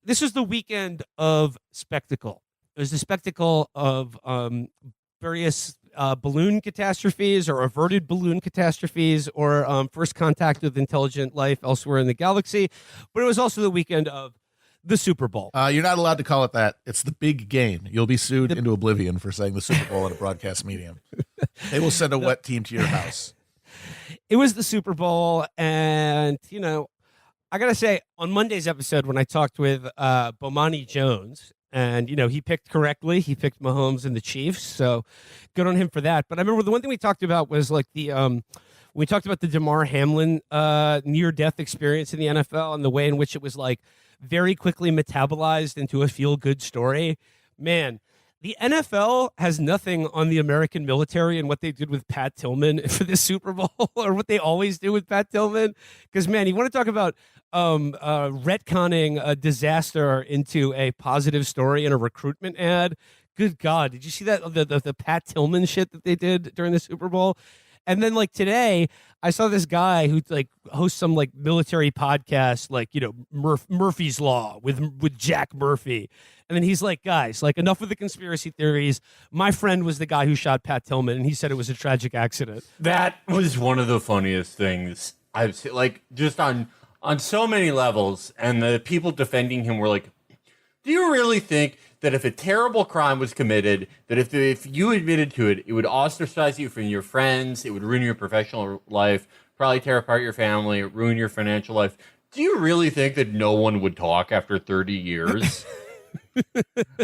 this was the weekend of spectacle. It was the spectacle of various balloon catastrophes or averted balloon catastrophes or first contact with intelligent life elsewhere in the galaxy. But it was also the weekend of the Super Bowl. You're not allowed to call it that. It's the big game. You'll be sued into oblivion for saying the Super Bowl at a broadcast medium. They will send a wet team to your house. It was the Super Bowl, and, I got to say, on Monday's episode when I talked with Bomani Jones, and, he picked correctly. He picked Mahomes and the Chiefs, so good on him for that. But I remember the one thing we talked about was like we talked about the Damar Hamlin near-death experience in the NFL and the way in which it was like very quickly metabolized into a feel-good story. Man, the NFL has nothing on the American military and what they did with Pat Tillman for the Super Bowl or what they always do with Pat Tillman. Because, man, you want to talk about retconning a disaster into a positive story in a recruitment ad. Good God. Did you see that? The Pat Tillman shit that they did during the Super Bowl? And then, like, today, I saw this guy who, like, hosts some, like, military podcast, like, Murphy's Law with Jack Murphy. And then he's like, guys, like, enough with the conspiracy theories. My friend was the guy who shot Pat Tillman, and he said it was a tragic accident. That was one of the funniest things I've seen, like, just on so many levels. And the people defending him were like, do you really think that if a terrible crime was committed, that if you admitted to it, it would ostracize you from your friends, it would ruin your professional life, probably tear apart your family, ruin your financial life? Do you really think that no one would talk after 30 years?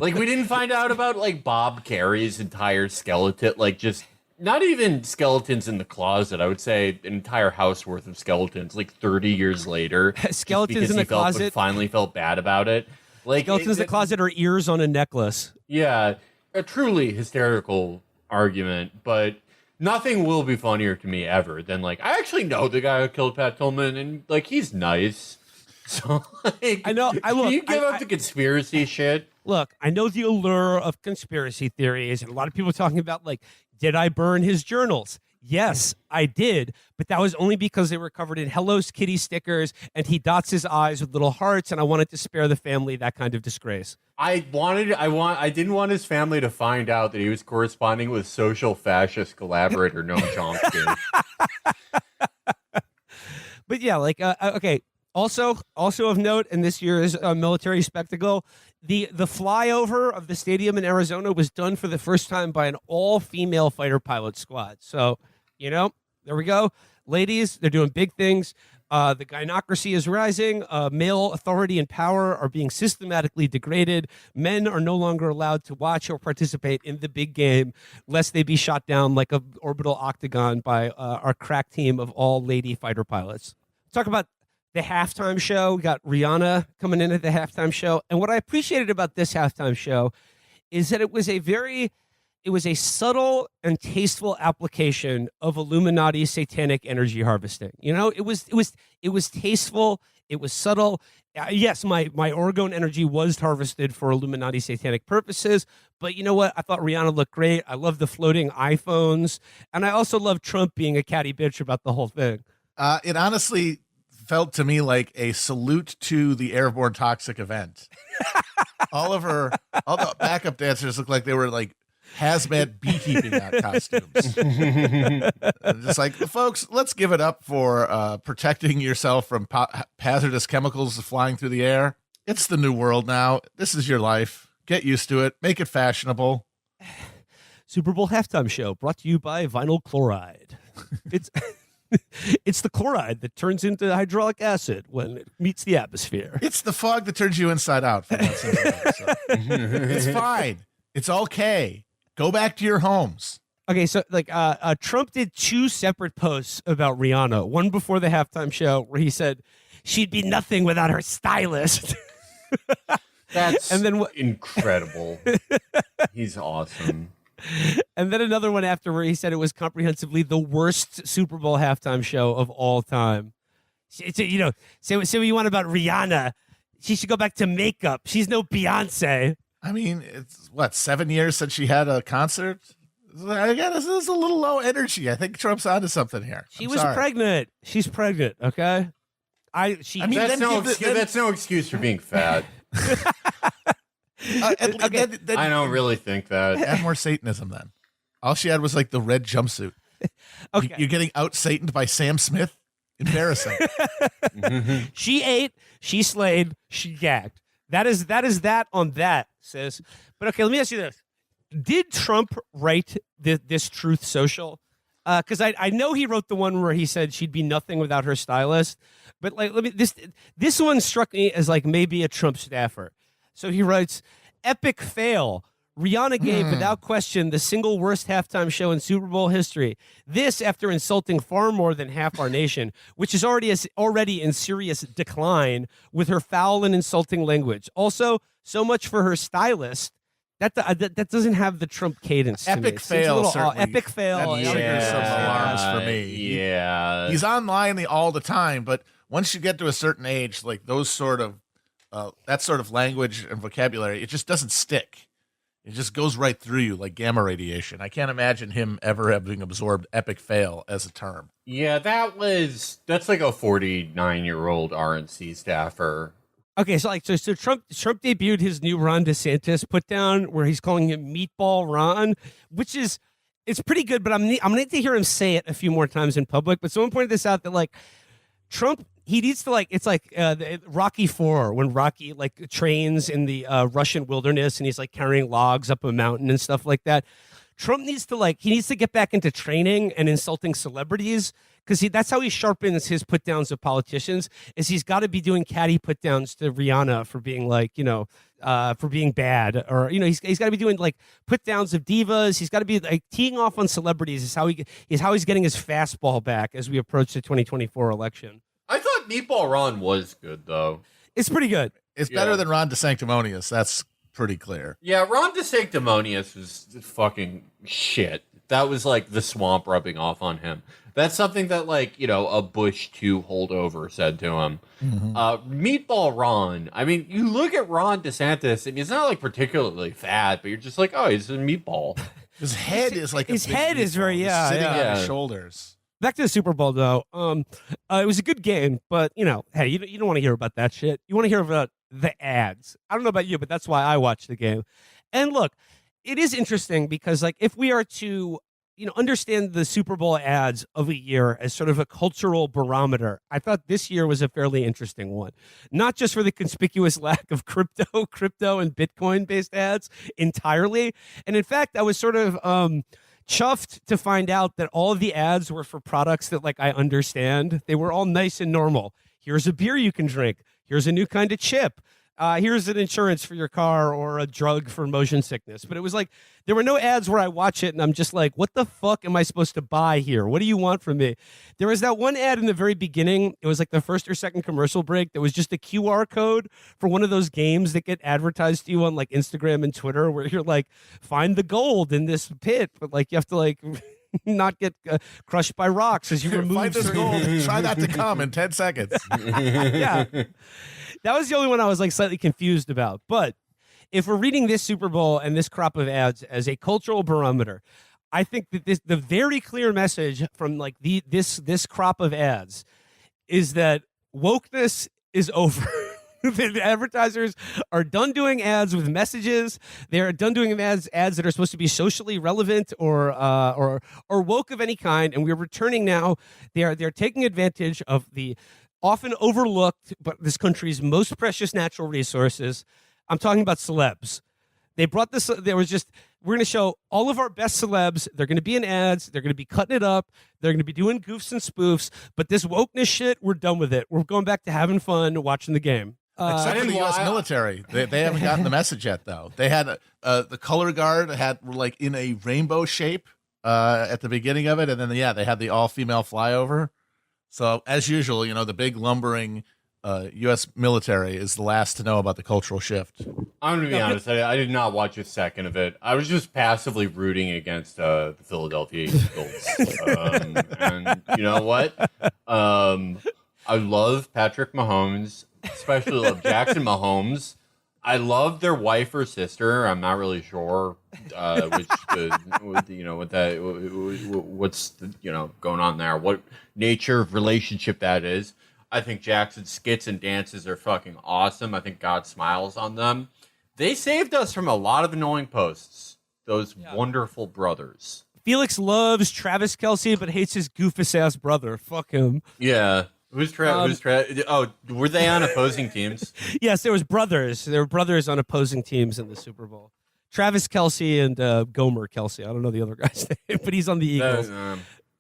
Like, we didn't find out about, like, Bob Carey's entire skeleton, like, just not even skeletons in the closet. I would say an entire house worth of skeletons, like 30 years later. Skeletons in the closet. Finally felt bad about it. Like, skeletons in the closet or ears on a necklace. Yeah, a truly hysterical argument, but nothing will be funnier to me ever than, like, I actually know the guy who killed Pat Tillman, and, like, he's nice. So, like, I know. Can you give up the conspiracy shit? Look, I know the allure of conspiracy theories, and a lot of people talking about, like, did I burn his journals? Yes, I did, but that was only because they were covered in Hello Kitty stickers, and he dots his I's with little hearts, and I wanted to spare the family that kind of disgrace. I didn't want his family to find out that he was corresponding with social fascist collaborator Noam Chomsky. But yeah, like, okay. Also of note in this year's military spectacle, the flyover of the stadium in Arizona was done for the first time by an all-female fighter pilot squad. So, there we go. Ladies, they're doing big things. The gynocracy is rising. Male authority and power are being systematically degraded. Men are no longer allowed to watch or participate in the big game, lest they be shot down like an orbital octagon by our crack team of all lady fighter pilots. Talk about the halftime show. We got Rihanna coming in at the halftime show. And what I appreciated about this halftime show is that it was a subtle and tasteful application of Illuminati satanic energy harvesting. It was tasteful. It was subtle. Yes, my orgone energy was harvested for Illuminati satanic purposes. But you know what? I thought Rihanna looked great. I love the floating iPhones. And I also love Trump being a catty bitch about the whole thing. It honestly felt to me like a salute to the airborne toxic event. All the backup dancers looked like they were like hazmat beekeeping costumes. Just like, folks, let's give it up for protecting yourself from hazardous chemicals flying through the air. It's the new world now. This is your life. Get used to it. Make it fashionable. Super Bowl halftime show brought to you by vinyl chloride. It's the chloride that turns into hydraulic acid when it meets the atmosphere. It's the fog that turns you inside out. From that it's fine. It's okay. Go back to your homes. Okay, so like Trump did two separate posts about Rihanna. One before the halftime show where he said she'd be nothing without her stylist. That's incredible. He's awesome. And then another one after where he said it was comprehensively the worst Super Bowl halftime show of all time. Say what you want about Rihanna. She should go back to makeup. She's no Beyonce. I mean, it's 7 years since she had a concert. Again, this is a little low energy. I think Trump's onto something here. She was pregnant. She's pregnant. Okay. That's no excuse for being fat. Then I don't really think that. add more Satanism then. All she had was like the red jumpsuit. Okay. You're getting out Sataned by Sam Smith? Embarrassing. She ate, she slayed, she gagged. That is that on that, sis. But okay, let me ask you this. Did Trump write this Truth Social? Because I know he wrote the one where he said she'd be nothing without her stylist. But like, this one struck me as like maybe a Trump staffer. So he writes, epic fail. Rihanna gave, without question, the single worst halftime show in Super Bowl history. This after insulting far more than half our nation, which is already in serious decline with her foul and insulting language. Also, so much for her stylist. That doesn't have the Trump cadence. To me. Epic fail. Certainly. Epic fail. That triggers some alarms for me. Yeah. He's online all the time, but once you get to a certain age, like those sort of that sort of language and vocabulary, it just doesn't stick. It just goes right through you like gamma radiation. I can't imagine him ever having absorbed epic fail as a term. Yeah, that's like a 49-year-old RNC staffer. Okay, so Trump debuted his new Ron DeSantis put down where he's calling him Meatball Ron, which is it's pretty good, but I'm gonna need to hear him say it a few more times in public. But someone pointed this out that like Trump, he needs to like it's like Rocky IV when Rocky like trains in the Russian wilderness and he's like carrying logs up a mountain and stuff like that. Trump needs to get back into training and insulting celebrities because that's how he sharpens his put downs of politicians. Is he's got to be doing catty put downs to Rihanna for being like for being bad, or he's got to be doing like put downs of divas. He's got to be like teeing off on celebrities. Is how he's getting his fastball back as we approach the 2024 election. I thought Meatball Ron was good though. It's pretty good. It's better than Ron DeSanctimonious. That's pretty clear. Yeah, Ron DeSanctimonious was fucking shit. That was like the swamp rubbing off on him. That's something that a Bush 2 holdover said to him. Mm-hmm. Meatball Ron. I mean, you look at Ron DeSantis and he's not like particularly fat, but you're just like, oh, he's a meatball. His head is like his head is very sitting yeah. on his shoulders. Back to the Super Bowl though. It was a good game, but hey, you don't want to hear about that shit. You want to hear about the ads. I don't know about you, but that's why I watched the game. And look, it is interesting because like if we are to understand the Super Bowl ads of a year as sort of a cultural barometer, I thought this year was a fairly interesting one. Not just for the conspicuous lack of crypto and Bitcoin based ads entirely. And in fact, I was sort of chuffed to find out that all of the ads were for products that like I understand. They were all nice and normal. Here's a beer you can drink. Here's a new kind of chip. Here's an insurance for your car or a drug for motion sickness. But it was like, there were no ads where I watch it and I'm just like, what the fuck am I supposed to buy here? What do you want from me? There was that one ad in the very beginning. It was like the first or second commercial break. That was just a QR code for one of those games that get advertised to you on like Instagram and Twitter where you're like, find the gold in this pit. But like, you have to like not get crushed by rocks as you remove Find this gold. Try not to come in 10 seconds. Yeah. That was the only one I was like slightly confused about. But if we're reading this Super Bowl and this crop of ads as a cultural barometer, I think that the very clear message from like this crop of ads is that wokeness is over. The advertisers are done doing ads with messages. They're done doing ads that are supposed to be socially relevant or woke of any kind. And we're returning now. They're taking advantage of the often overlooked, but this country's most precious natural resources. I'm talking about celebs. They brought this. We're going to show all of our best celebs. They're going to be in ads. They're going to be cutting it up. They're going to be doing goofs and spoofs. But this wokeness shit, we're done with it. We're going back to having fun, watching the game. Except for the U.S. military. They haven't gotten the message yet, though. They had the color guard were like in a rainbow shape at the beginning of it. And then, they had the all-female flyover. So, as usual, the big lumbering U.S. military is the last to know about the cultural shift. I'm going to be honest. I did not watch a second of it. I was just passively rooting against the Philadelphia Eagles. And you know what? I love Patrick Mahomes. Especially love Jackson Mahomes. I love their wife or sister. I'm not really sure what's going on there. What nature of relationship that is. I think Jackson's skits and dances are fucking awesome. I think God smiles on them. They saved us from a lot of annoying posts. Those wonderful brothers. Felix loves Travis Kelce, but hates his goofus ass brother. Fuck him. Yeah. Who's Oh, were they on opposing teams? Yes, there was brothers. There were brothers on opposing teams in the Super Bowl. Travis Kelce and Gomer Kelce. I don't know the other guy's name, but he's on the Eagles.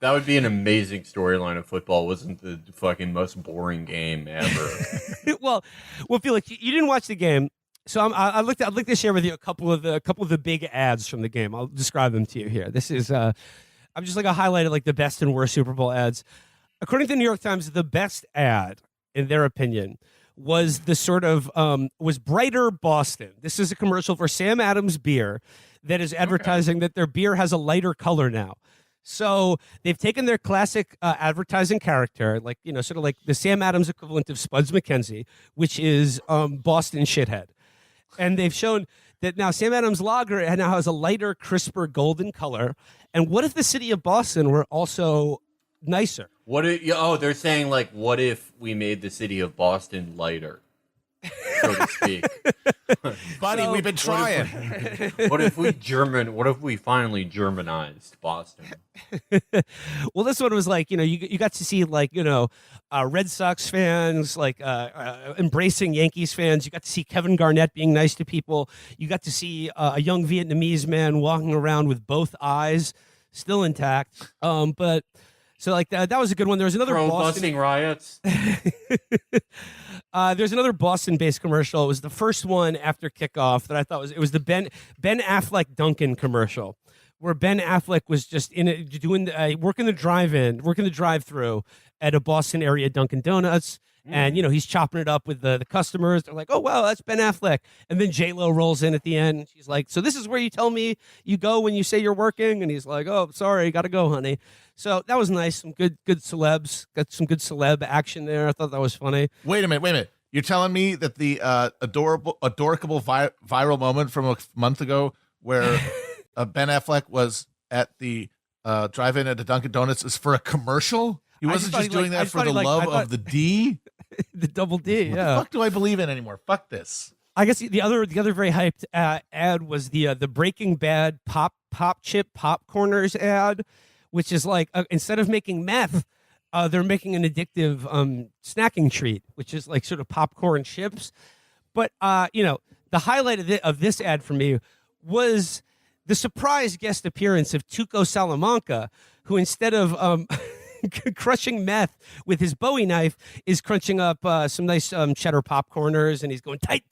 That would be an amazing storyline of football. Wasn't the fucking most boring game ever? well, Felix, you didn't watch the game, so I'd like to share with you a couple of the big ads from the game. I'll describe them to you here. This is I'm just like I highlighted like the best and worst Super Bowl ads. According to the New York Times, the best ad, in their opinion, was the sort of was Brighter Boston. This is a commercial for Sam Adams beer that is advertising that their beer has a lighter color now. So they've taken their classic advertising character, like, you know, sort of like the Sam Adams equivalent of Spuds McKenzie, which is Boston shithead. And they've shown that now Sam Adams lager now has a lighter, crisper golden color. And what if the city of Boston were also nicer? They're saying, like, what if we made the city of Boston lighter, so to speak? Buddy, we've been trying. What if we finally Germanized Boston? Well, this one was like, you know, you got to see, like, you know, Red Sox fans, like embracing Yankees fans. You got to see Kevin Garnett being nice to people. You got to see a young Vietnamese man walking around with both eyes still intact. But so like that was a good one. There was another busting riots. There's another Boston-based commercial. It was the first one after kickoff that I thought was the Ben Affleck Duncan commercial, where Ben Affleck was just working the drive-through at a Boston area Dunkin' Donuts, and you know he's chopping it up with the customers. They're like, "Oh wow, that's Ben Affleck," and then J-Lo rolls in at the end, and she's like, "So this is where you tell me you go when you say you're working?" And he's like, "Oh, sorry, gotta go, honey." So that was nice. Some good celebs. Got some good celeb action there. I thought that was funny. Wait a minute. You're telling me that the adorable viral moment from a month ago where Ben Affleck was at the drive-in at the Dunkin' Donuts is for a commercial? He wasn't just doing that for the love of the D? The double D, What yeah. the fuck do I believe in anymore? Fuck this. I guess the other very hyped ad was the Breaking Bad pop chip popcorners ad, which is like instead of making meth, they're making an addictive snacking treat, which is like sort of popcorn chips. But you know, the highlight of this ad for me was the surprise guest appearance of Tuco Salamanca, who instead of crushing meth with his Bowie knife is crunching up some nice cheddar popcorners, and he's going tight.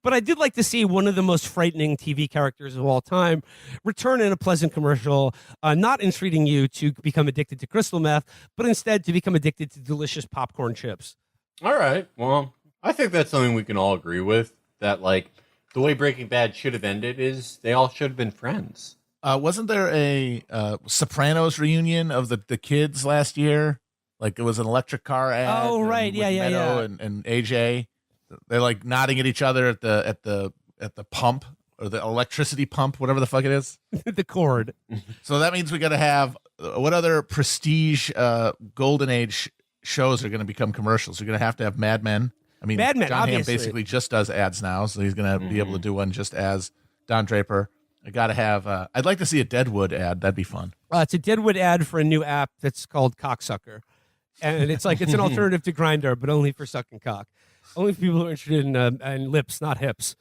But I did like to see one of the most frightening TV characters of all time return in a pleasant commercial, not entreating you to become addicted to crystal meth, but instead to become addicted to delicious popcorn chips. All right. Well, I think that's something we can all agree with, that like the way Breaking Bad should have ended is they all should have been friends. Wasn't there a Sopranos reunion of the kids last year? Like it was an electric car ad. Oh right, yeah. And AJ, they're like nodding at each other at the pump or the electricity pump, whatever the fuck it is. The cord. So that means we got to have what other prestige golden age shows are going to become commercials? We're going to have Mad Men. I mean, Mad Men, John Hamm obviously. basically just does ads now, so he's going to be able to do one just as Don Draper. I got to have, I'd like to see a Deadwood ad. That'd be fun. It's a Deadwood ad for a new app that's called Cocksucker. And it's like, it's an alternative to Grindr, but only for sucking cock. Only for people who are interested in lips, not hips.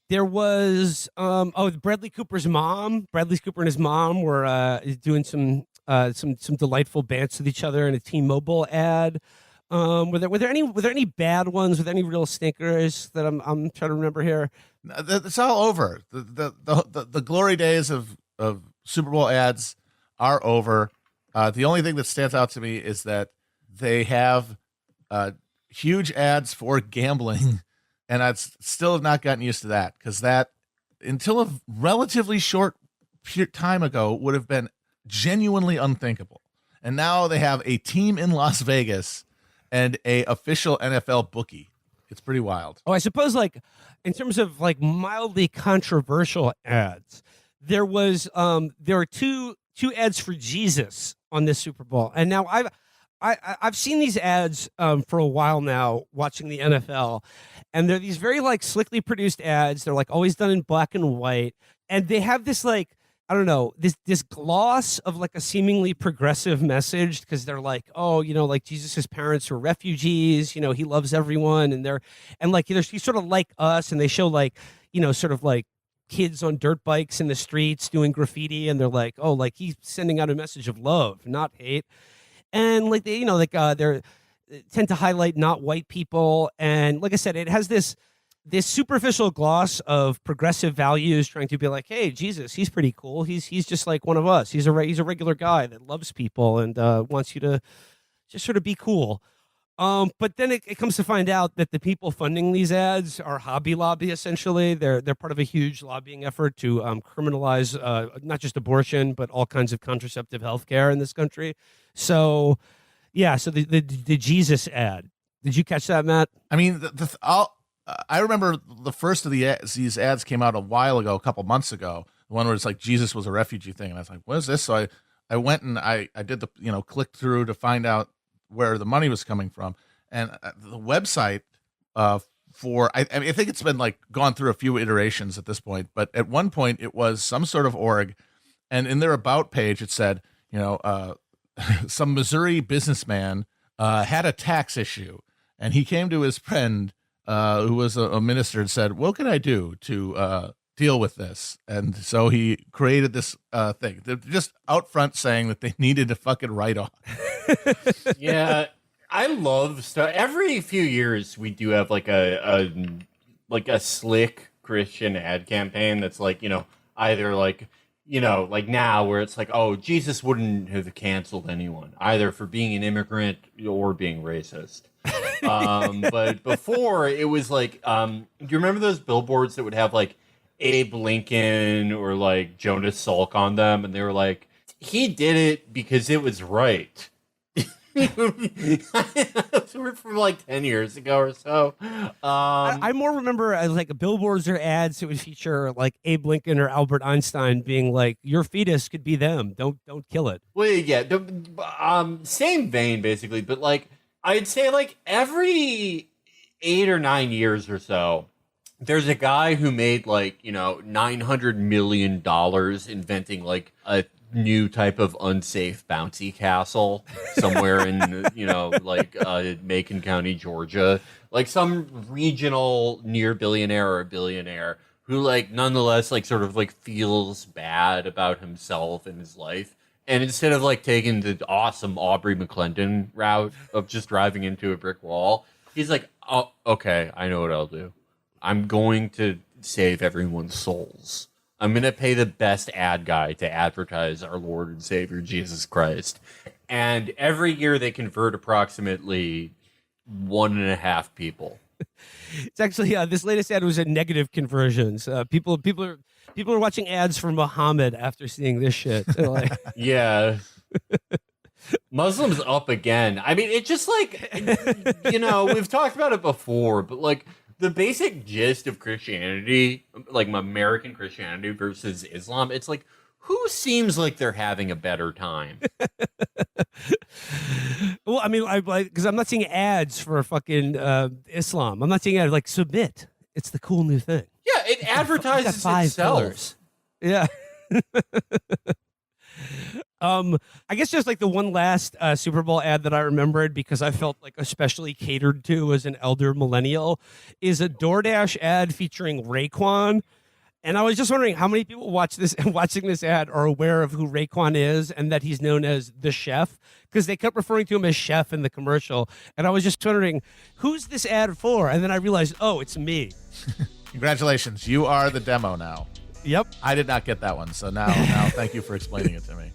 There was, Bradley Cooper's mom. Bradley Cooper and his mom were doing some delightful banter with each other in a T-Mobile ad. Were there any bad ones? Were there any real stinkers that I'm trying to remember here? It's all over. The glory days of Super Bowl ads are over. The only thing that stands out to me is that they have huge ads for gambling, and I still have not gotten used to that, because that, until a relatively short time ago, would have been genuinely unthinkable. And now they have a team in Las Vegas and a official NFL bookie. It's pretty wild. Oh, I suppose, like, in terms of like mildly controversial ads, there were two ads for Jesus on this Super Bowl, and now I've seen these ads for a while now, watching the NFL, and they're these very like slickly produced ads. They're like always done in black and white, and they have this like, I don't know, this gloss of like a seemingly progressive message, because they're like, oh, like Jesus's parents were refugees, he loves everyone, and like he's sort of like us, and they show like, sort of like kids on dirt bikes in the streets doing graffiti, and they're like, oh, like he's sending out a message of love, not hate. And like they, they're tend to highlight not white people, and like I said, it has this superficial gloss of progressive values, trying to be like, hey, Jesus, he's pretty cool. He's just like one of us. He's a regular guy that loves people and wants you to just sort of be cool. But then it comes to find out that the people funding these ads are Hobby Lobby. Essentially, they're part of a huge lobbying effort to criminalize not just abortion but all kinds of contraceptive health care in this country. So, yeah. So the Jesus ad. Did you catch that, Matt? I mean, I remember the first of these ads came out a while ago, a couple months ago. The one where it's like Jesus was a refugee thing, and I was like, "What is this?" So I went and I did the clicked through to find out where the money was coming from, and the website for I mean, I think it's been like gone through a few iterations at this point, but at one point it was some sort of org, and in their about page it said, some Missouri businessman had a tax issue, and he came to his friend who was a minister and said, what can I do to deal with this? And so he created this thing. They're just out front saying that they needed to fucking write off. Yeah, I love stuff. Every few years we do have like a slick Christian ad campaign that's like, either like, like now where it's like, oh, Jesus wouldn't have canceled anyone either for being an immigrant or being racist. But before it was like, do you remember those billboards that would have like Abe Lincoln or like Jonas Salk on them? And they were like, he did it because it was right. From like 10 years ago or so. I more remember as like billboards or ads that would feature like Abe Lincoln or Albert Einstein being like, your fetus could be them. Don't kill it. Well, yeah. Same vein basically, but like, I'd say like every 8 or 9 years or so, there's a guy who made like, $900 million inventing like a new type of unsafe bouncy castle somewhere in, like Macon County, Georgia, like some regional near billionaire or a billionaire who like nonetheless like sort of like feels bad about himself and his life. And instead of like taking the awesome Aubrey McClendon route of just driving into a brick wall, he's like, oh, okay, I know what I'll do. I'm going to save everyone's souls. I'm going to pay the best ad guy to advertise our Lord and Savior, Jesus Christ. And every year they convert approximately 1.5 people. It's actually, this latest ad was a negative conversions. People are watching ads for Muhammad after seeing this shit. They're like, yeah. Muslims up again. I mean, it just like, we've talked about it before, but like the basic gist of Christianity, like American Christianity versus Islam, it's like, who seems like they're having a better time? Well, I mean, because I'm not seeing ads for fucking Islam. I'm not seeing ads like submit. It's the cool new thing. Yeah, it advertises itself. Pillars. Yeah. I guess just like the one last Super Bowl ad that I remembered because I felt like especially catered to as an elder millennial is a DoorDash ad featuring Raekwon. And I was just wondering how many people watching this ad are aware of who Raekwon is and that he's known as the chef, because they kept referring to him as chef in the commercial. And I was just wondering, who's this ad for? And then I realized, oh, it's me. Congratulations. You are the demo now. Yep. I did not get that one. So now thank you for explaining it to me.